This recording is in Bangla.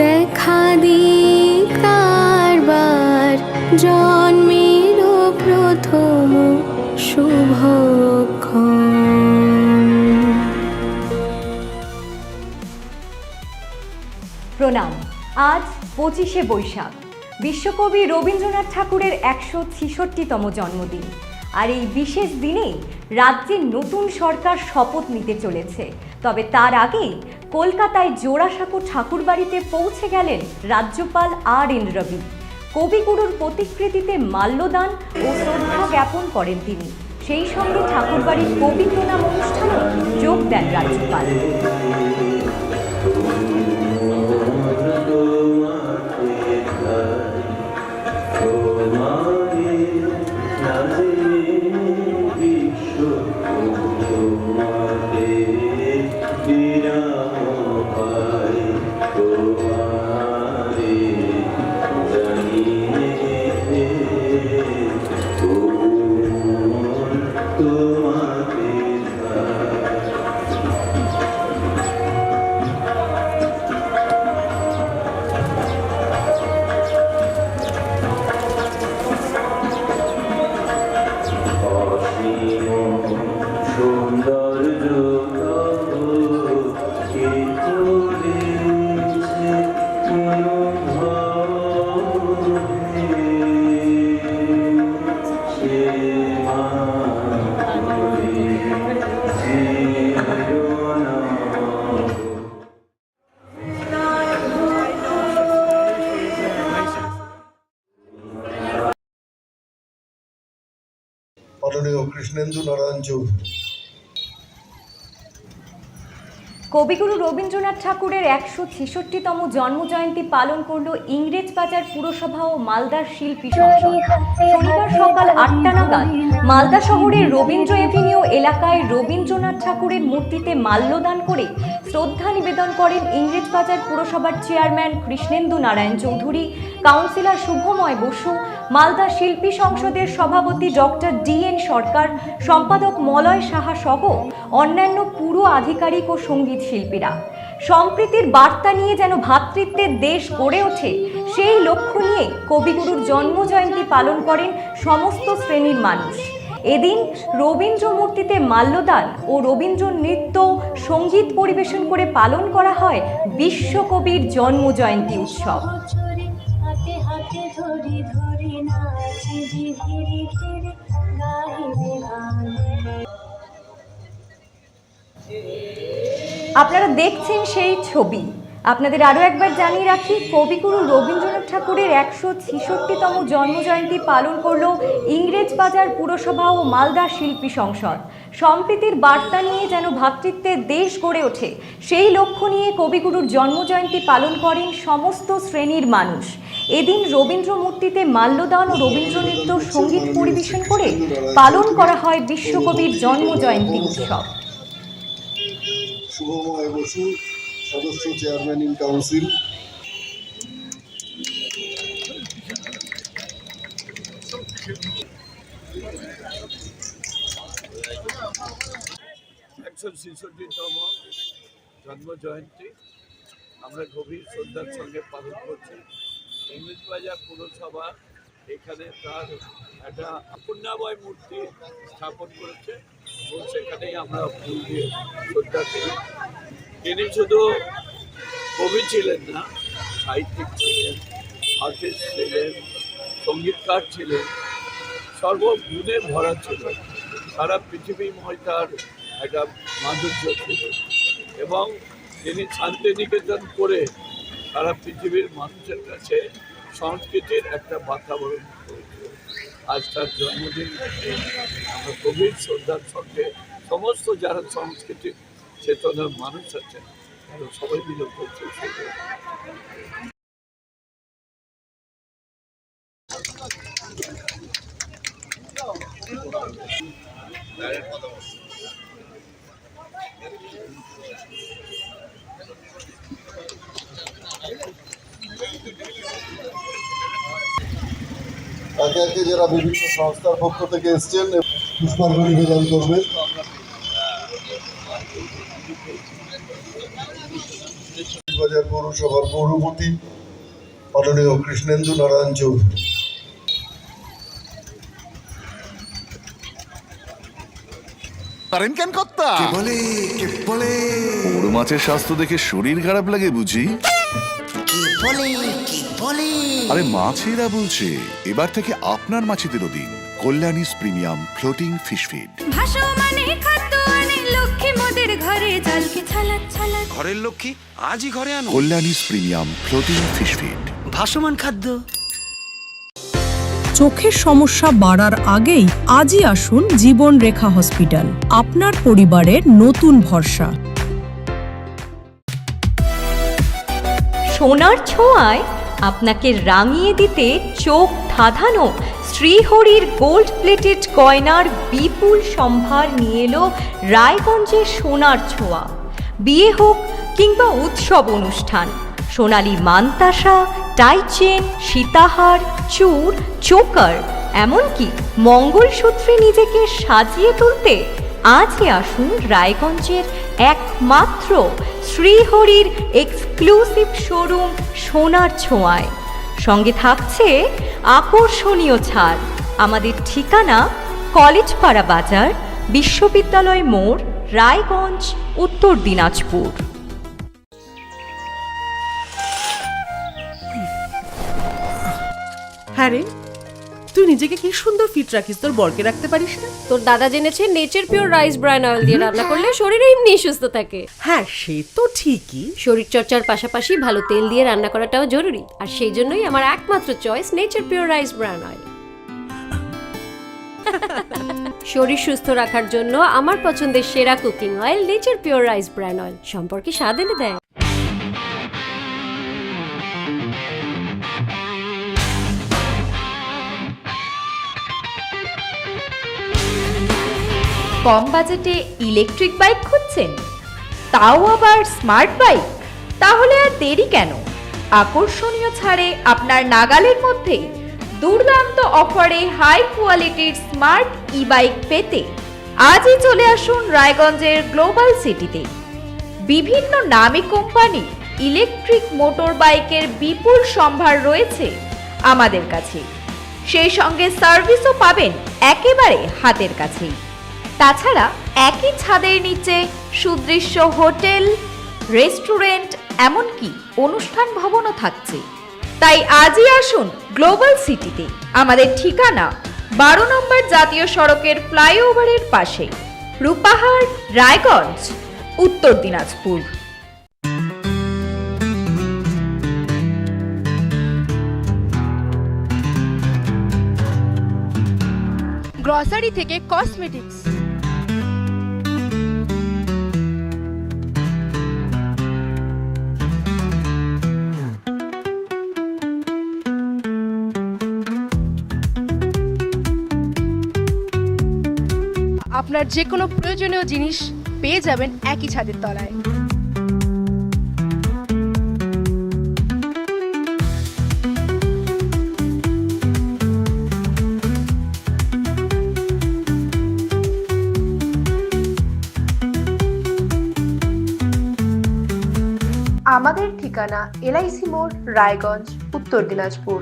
দেখা দিক কারবার জন্মের প্রথম শুভক্ষণ। প্রণাম। আজ 25শে বৈশাখ, বিশ্বকবি রবীন্দ্রনাথ ঠাকুরের 166তম জন্মদিন। আর এই বিশেষ দিনেই রাজ্যের নতুন সরকার শপথ নিতে চলেছে। তবে তার আগেই কলকাতায় জোড়াসাঁকো ঠাকুরবাড়িতে পৌঁছে গেলেন রাজ্যপাল আর.এন. রবি। কবিগুরুর প্রতিকৃতিতে মাল্যদান ও শ্রদ্ধা জ্ঞাপন করেন তিনি। সেই সঙ্গে ঠাকুরবাড়ির কবি প্রণাম অনুষ্ঠানে যোগ দেন রাজ্যপাল। মাননীয় কৃষ্ণেন্দু নারায়ণ চৌধুরী। কবিগুরু রবীন্দ্রনাথ ঠাকুরের 166তম জন্মজয়ন্তী পালন করল ইংরেজবাজার পুরসভা ও মালদার শিল্পী সংসদ। শনিবার সকাল 8টা নাগাদ মালদা শহরের রবীন্দ্র এভিনিউ এলাকায় রবীন্দ্রনাথ ঠাকুরের মূর্তিতে মাল্যদান করে শ্রদ্ধা নিবেদন করেন ইংরেজবাজার পুরসভার চেয়ারম্যান কৃষ্ণেন্দু নারায়ণ চৌধুরী, কাউন্সিলর শুভময় বসু, মালদা শিল্পী সংসদের সভাপতি ডক্টর ডি.এন. সরকার, সম্পাদক মলয় সাহা সহ অন্যান্য পুর আধিকারিক ও সঙ্গীত শিল্পীরা। সম্প্রীতির বার্তা নিয়ে যেন ভ্রাতৃত্বের দেশ গড়ে ওঠে, সেই লক্ষ্য নিয়ে কবিগুরুর জন্মজয়ন্তী পালন করেন সমস্ত শ্রেণীর মানুষ। এদিন রবীন্দ্র মূর্তিতে মাল্যদান ও রবীন্দ্র নৃত্য সঙ্গীত পরিবেশন করে পালন করা হয় বিশ্বকবির জন্মজয়ন্তী উৎসব। আপনারা দেখছেন সেই ছবি। আপনাদের আরও একবার জানিয়ে রাখি, কবিগুরু রবীন্দ্রনাথ ঠাকুরের 166তম জন্মজয়ন্তী পালন করল ইংরেজবাজার পুরসভা ও মালদা শিল্পী সংসদ। সম্প্রীতির বার্তা নিয়ে যেন ভ্রাতৃত্বের দেশ গড়ে ওঠে, সেই লক্ষ্য নিয়ে কবিগুরুর জন্মজয়ন্তী পালন করেন সমস্ত শ্রেণীর মানুষ। এদিন রবীন্দ্র মূর্তিতে মাল্যদান ও রবীন্দ্র নৃত্য সঙ্গীত পরিবেশন করে পালন করা হয় বিশ্বকবির জন্মজয়ন্তী উৎসব। শুভময় বসু, সদস্য, চেয়ারম্যান ইন কাউন্সিল। জন্ম জয়ন্তী আমরা গভীর শ্রদ্ধার সঙ্গে পালন করছি। ইংরেজবাজার পুরসভা এখানে তার একটা পূর্ণাময় মূর্তি স্থাপন করেছে এবং সেখানেই আমরা ফুল দিয়ে শ্রদ্ধা করি। তিনি শুধু কবি ছিলেন না, সাহিত্যিক ছিলেন, আর্টিস্ট ছিলেন, সঙ্গীতকার ছিলেন, সর্বগুণে ভরা ছিল। সারা পৃথিবীময় তার একটা মাধুর্য ছিল এবং তিনি শান্তিনিকেতন করে সারা পৃথিবীর মানুষের কাছে সংস্কৃতির একটা বাতাবরণ করেছিল। আজ তার জন্মদিন, আমরা গভীর শ্রদ্ধার সঙ্গে সমস্ত যারা সংস্কৃতির চেতনার মানুষ আছেন তারা সবাই মিলে করছে। তাকে একে যারা বিভিন্ন সংস্থার পক্ষ থেকে এসছেন পুষ্পার্ঘ নিবেদন করবেন। বাজার পৌরসভার পৌরপতি মাননীয় কৃষ্ণেন্দু নারায়ণ চৌধুরী। পারেন কেন কর্তা? বড় মাছের স্বাস্থ্য দেখে শরীর খারাপ লাগে বুঝি? আরে মাছেরা বলছে এবার থেকে আপনার মাছেদেরও দিন কল্যাণীস প্রিমিয়াম ফ্লোটিং ফিশ ফিড। ভাসমানে খাদ্য আনে লক্ষ্মী মোদের ঘরে জলকে ছালাত ছালাত। ঘরের লক্ষ্মী আজই ঘরে আনো কল্যাণীস প্রিমিয়াম ফ্লোটিং ফিশ ফিড। ভাসমান খাদ্য। চোখের সমস্যা বাড়ার আগেই আজই আসুন জীবন রেখা হসপিটাল, আপনার পরিবারের নতুন ভরসা। সোনার ছোঁয়ায় আপনাকে রাঙিয়ে দিতে চোখ ধাঁধানো শ্রীহরির গোল্ড প্লেটেড গয়নার বিপুল সম্ভার নিয়ে এলো রায়গঞ্জের সোনার ছোঁয়া। বিয়ে হোক কিংবা উৎসব অনুষ্ঠান, সোনালী মানতাসা, টাইচেন, সীতাহার, চূড়, চোকার, এমনকি মঙ্গলসূত্রে নিজেকে সাজিয়ে তুলতে আজই আসুন রায়গঞ্জের একমাত্র শ্রীহরির এক্সক্লুসিভ শোরুম সোনার ছোঁয়ায়। সঙ্গে থাকছে আকর্ষণীয় ছাড়। আমাদের ঠিকানা কলেজপাড়া বাজার, বিশ্ববিদ্যালয় মোড়, রায়গঞ্জ, উত্তর দিনাজপুর। হ্যাঁ রে, তুই নিজেকে কি সুন্দর ফিট রাখিস, তোর বরকে রাখতে পারিস না? তোর দাদা জেনেছে nature pure rice bran oil দিয়ে রান্না করলে শরীর এমনি সুস্থ থাকে। হ্যাঁ সে তো ঠিকই, শরীর চর্চার পাশাপাশি ভালো তেল দিয়ে রান্না করাটাও জরুরি, আর সেই জন্যই আমার একমাত্র choice nature pure rice bran oil. শরীর সুস্থ রাখার জন্য আমার পছন্দের সেরা cooking oil nature pure rice bran oil, সম্পর্কে স্বাদ এনে দেয়। কম বাজেটে ইলেকট্রিক বাইক খুঁজছেন, তাও আবার স্মার্ট বাইক? তাহলে আর দেরি কেন? আকর্ষণীয় ছাড়ে আপনার নাগালের মধ্যে দুর্দান্ত অফারে হাই কোয়ালিটির স্মার্ট ই বাইক পেতে আজই চলে আসুন রায়গঞ্জের গ্লোবাল সিটিতে। বিভিন্ন নামী কোম্পানি ইলেকট্রিক মোটর বাইকের বিপুল সম্ভার রয়েছে আমাদের কাছে, সেই সঙ্গে সার্ভিসও পাবেন একেবারে হাতের কাছেই। তাছাড়া একই ছাদের নিচে সুদৃশ্য হোটেল, রেস্টুরেন্ট, এমনকি অনুষ্ঠান ভবনও থাকছে। তাই আজই আসুন গ্লোবাল সিটিতে। আমাদের ঠিকানা 12 নম্বর জাতীয় সড়কের ফ্লাইওভারের পাশে, রূপাহার, রায়গঞ্জ, উত্তর দিনাজপুর। গ্রসারি থেকে কসমেটিক্স, আপনার যে কোনো প্রয়োজনীয় জিনিস পেয়ে যাবেন একই ছাদের তলায়। আমাদের ঠিকানা LIC মোড়, রায়গঞ্জ, উত্তর দিনাজপুর।